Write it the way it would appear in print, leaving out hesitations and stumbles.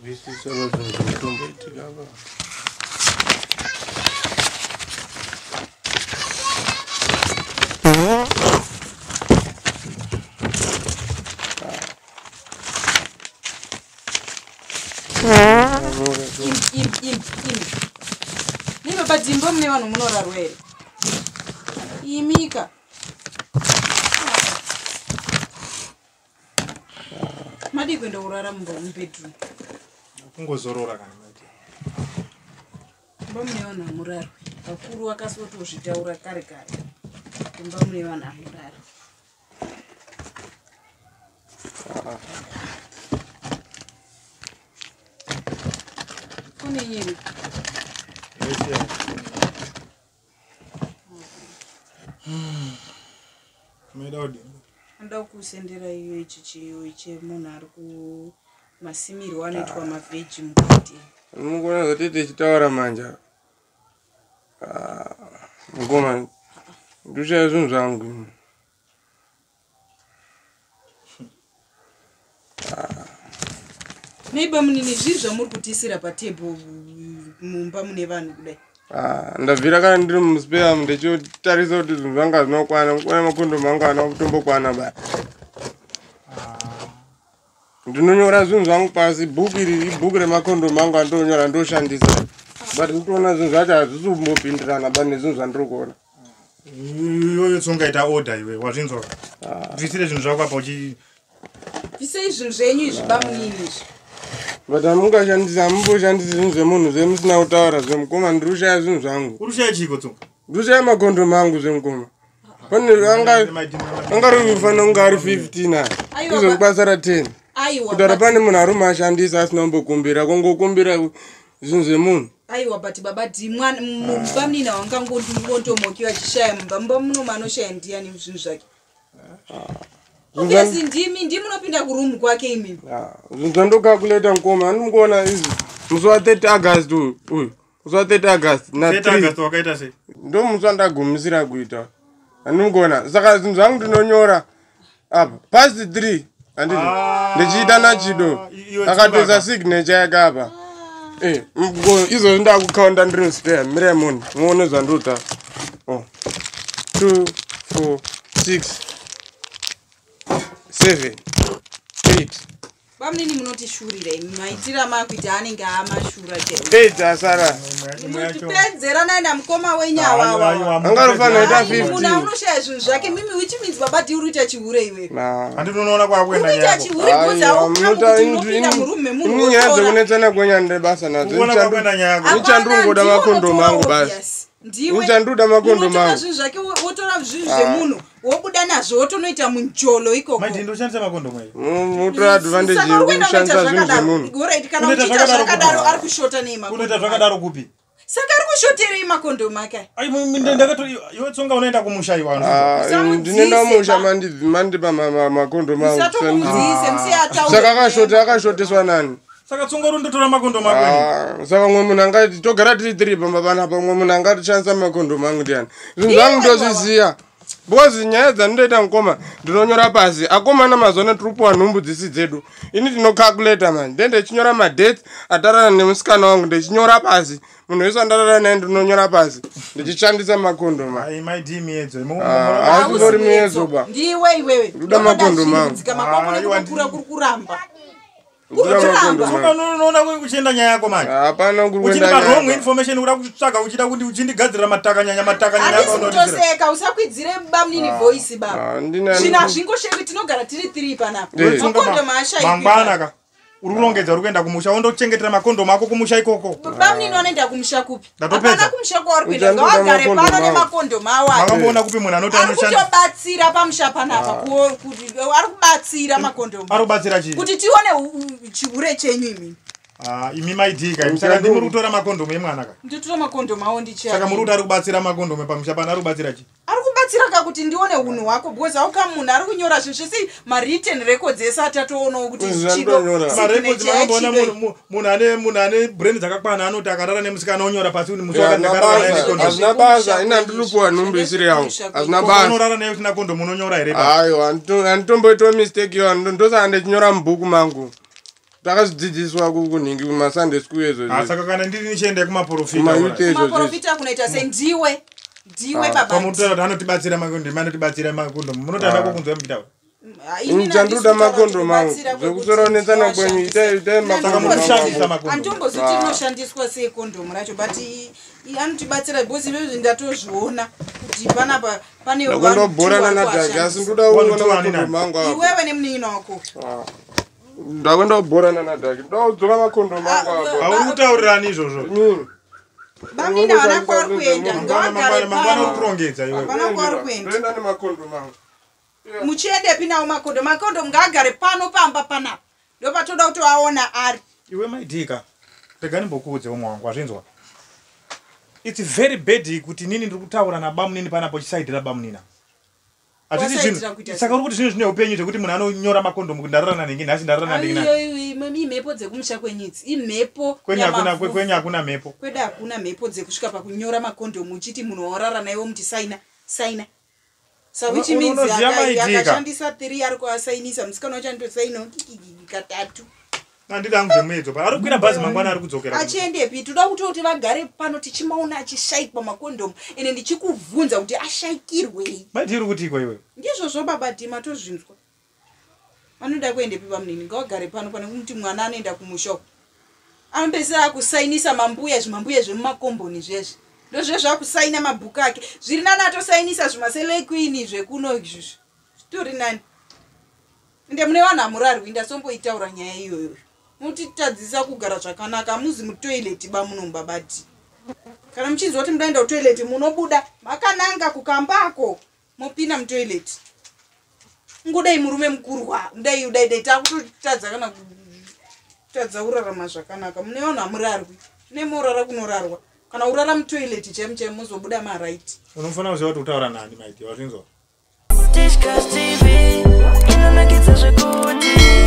Nzwisisa mitombo itika apa. Niba badzimbo mune vanhu munorarwere. Imika. Madi kwenda urara mubedroom. Kungozorora kana mati. Mune vanhu murarwe. Vakuru vakasotozvitaura kare kare. Kumba mune vanhu murarwe. Kune nyiri. Medodi. Anda kusendera iyo ichichiyo chemunhu ari kumasimirwo anoitwa mavheji mukati. Mukona zoti tichitaura manja. Ngoma. Ndushaya zvinhu zvangu. Neighbor munini zvinhu zvamuri kutisira patable mumba mune vanhu kudai. Ndabvira kana ndiri muspare ndichotarisa kuti zvinhu zvanga zvinokwana nguva makondomu anga ana kutombokwana ba. Ndinonyora zvinhu zvangu pasi bhuku iri ibhuku remakondomu anga ndonyora ndoshandisa. But ndinoona zvinhu zvacho hazvisi kumbopindirana ba nezvinhu zvandiri kuona. Iyoyo tsungaita order iwe wazvinzwa. Bvisire zvinhu zvako apa uchi Bvisei zvinhu zvenyu izvi bamunini izvi. But hamungashandisa mumboshandisa zvinhu zvemunhu zvemusina kutaura zvemukoma ndiri kushaya zvinhu zvangu. urushaya chiko tsunga? Ndiri kushaya makondomu angu zvemukoma. Pane anga ruri kufanira kunge ari 15 izvo basa ra10. Kutaura pane munhu ari kumashandisa asina kumbokumbira kungokumbira zvinhu zvemunhu. Aiwa but baba dimwana mumba munina wangangondomokiwa chishaya mumba muno manoshaya ndiani zvinhu zvake. Obviously ndimi munopinda kurumu kwake imi. Zvinhu zvandokakuleta mukoma andikuona izvi musi wa 30 August uyu musi wa 30 August na 30 August wakaita sei? ndo musi wandagumisira kuita andikuona saka zvinhu zvangu ndinonyora apa past 3 andizvo ndichiita nachido akatoisa signature yake apa izvo ndakukaunda ndiri spare miremon muone zvandota 2 4 6 7 8 Bamunini munoti shurira maitira makuita anenge amashura chero. 8 asara. Mutipedzera naenda mukoma wenyawawa. Angarofana ita 15. Muna unoshaya zvinhu zvake mimi which means baba ndi uri tachihure iwe. Andinoona kwa kwenda nyako. Tachihure kuza ukamuti unopinda murume munhu. Ini nyadzo kunetsana kwenya basa nadzo. Unoona kwa kwenda nyako. Nichandungoda makondomu angu basi. Ndiwe. Uchanduda makondomu angu. Zvinhu zvake wotora zvinhu zvemunhu. Wobuda nazvo wotonoita munjolo ikoko. Maiti ndoshandisa makondomu aya. Mutora advantage yekushandisa zvinhu zvemunhu. Alright kana uchita zvakadaro ari kushota nemakondomu. Unoita zvakadaro kupi? Saka ari kushoterei makondomu ake? Ai ndakato iwe tsunga unoenda kumusha iwa. Ndinenda kumusha mandipa makondomu angu. Saka akashoteswa nani? Saka tsunga rundotora makondomu ako. Saka mwe munhu angati togara tiri 3 pamba panapa mwe munhu angati shandisa makondomu angu ndiani. Zvinhu zvangu ndozviziya. Because nyaya dzandoita mukoma ndinonyora pasi akomana mazona tiripuwa nhumbu dzisi dzedu ini ndinocalculata manje ndende chinyora madate atarana nemusikana wangu ndichinyora pasi munhu wese andarara naye ndinonyora pasi ndichishandisa makondomu. Ai my dear miedzo haazori miedzo ba ndiwe iwewe ndoda makondomu angu dzika makondomu kuri kuramba unoona kuchienda nyaya yako manje. Hapana kuri kuenda nyaya. Wrong information ura kutsvaga uchida kuti uchindigadzira matakanyanya useka usakwidzire bamunini voice baba. Zvina zvingoshevi tinogara tiri 3 panapa. Makondomu ashaipi. Mangwana ka. Ururongedza uri kuenda kumusha wondochengetera makondomu ako kumusha ikoko. Bamunini wanoenda kumusha kupi? Hapana kumusha kwari kuenda ngawagare pano nemakondomu awayo. Makambona kupi munhu anoita anoshanda. Ari kutobatsira pamusha panapa kuti ari kubatsira makondomu. Ari kubatsira chii? Kuti tione chihure chenyu imi. Imi maidika saka ndimuri kutora makondomu emwana ka. Nditora makondomu awo ndicha. Saka muri kuti ari kubatsira makondomu pamusha pana ari kubatsira chii? Ari kubatsira kakuti ndione hunhu hwako because auka munhu ari kunyora zvinhu zvese ma written records ese atatoona kuti chido ma records makambona munhu ane brain dzakakwana anoti akarara nemusikana onyora pasi kuti musaka ndakarara naye kondomu. Hazina basa ina ndiripuwa nhumbu isiri yangu. Hazina basa. Unorara naye usina kondomu unonyora here. Aiwa anditomboita mistake yo ndosaka ndichinyora mubhuku mangu. Takadzidziswa kuningi kuma Sunday school ezo. Saka kana ndiri nichende kuma profita. Kuma profita kunoita sendiwe. Ndiwe baba. Pamutara anotibatsira Macondom, anotibatsira Macondom. Munotanda kunzwa mukitaura. Inchanduda Macondom mangu. Zekusoronetsana kwenyu ite Macondom. Antombozoti inoshandiswa sei condom racho but anotibatsira because izvozvo ndatozviona kuti panapa pane ndakondobhorana nadhagi asi ndoda kuona Macondom mangu apo. Iwewe nemunino wako. Ndakondobhorana nadhagi. Ndodzoka Macondom mangu apo. Haunotaurirani izvozvo. Bamina wana kwari kuenda mangwana ukurongedza iwe. Wana kwari kuenda. Ndenda ne Macondom mangu. Muchiendepi nawo Macondom ngaagare pano Pamba panapa. Ndopatoda kuti aona ari. Iwe maidika. Pega nimbokuudze umwe wangu azvinzwa. It's very bad kuti nini ndiri kutaura nabamunini panapo chisaidira bamunina. Atiti zvinhu. Saka uri kuti zvinhu zvine upenyu zvekuti munhu anonyora Macondom kuti ndararana nengi nhasi ndararana nengi nhasi. Imhepo dzekumusha kwenyitsi. Imhepo. Kwenyu hakuna mhepo. Kweda hakuna mhepo dzekusvika pakunyora Macondom uchiti munhu orara naye muti saina. So which means yakashandisa 3 ari kuasainisa musikana uchandosaina katatu. Andida ngemedzo pa ari kuira bhazi mangwana ari kudzokera. Achiendepi toda kuti vagare pano tichimaona achishaikwa Macondom ene ndichikuvhunza kuti ashaikirwei. Maitiri kuti iko iwe. Ndizvo baba Dima tozvinzwa. Anoda kuendepi pamunini ngagare pano pane kuti mwana anoenda kumusha. Anombesera kusainisa mambuya zvemumakomboni zveshe. Ndozve zvakusaina mabhuku ake. Zviri nani atosainisa zvimasele queen zvekuno izvi. Stori nani. Ende mune vanhu amurarwi ndasomboitaura nyaya iyoyo. Mutitadzisa kugara zvakanaka muzi mutoilet bamunombabati. Kana muchinzwa kuti mudaenda kutoilet munobuda makananga kukambako mopinda mutoilet. Ngodai murume mukurwa dai takutotadza kana kutadza urarama zvakanaka. Mune vanhu amurarwi nemorara kunorarwa. Kana urara mutoilet chemche muzobuda maraiti. Unofanira kuziva kuti utaura nani maiti wazvinzwa. Discuss TV, inonakidza zvekuti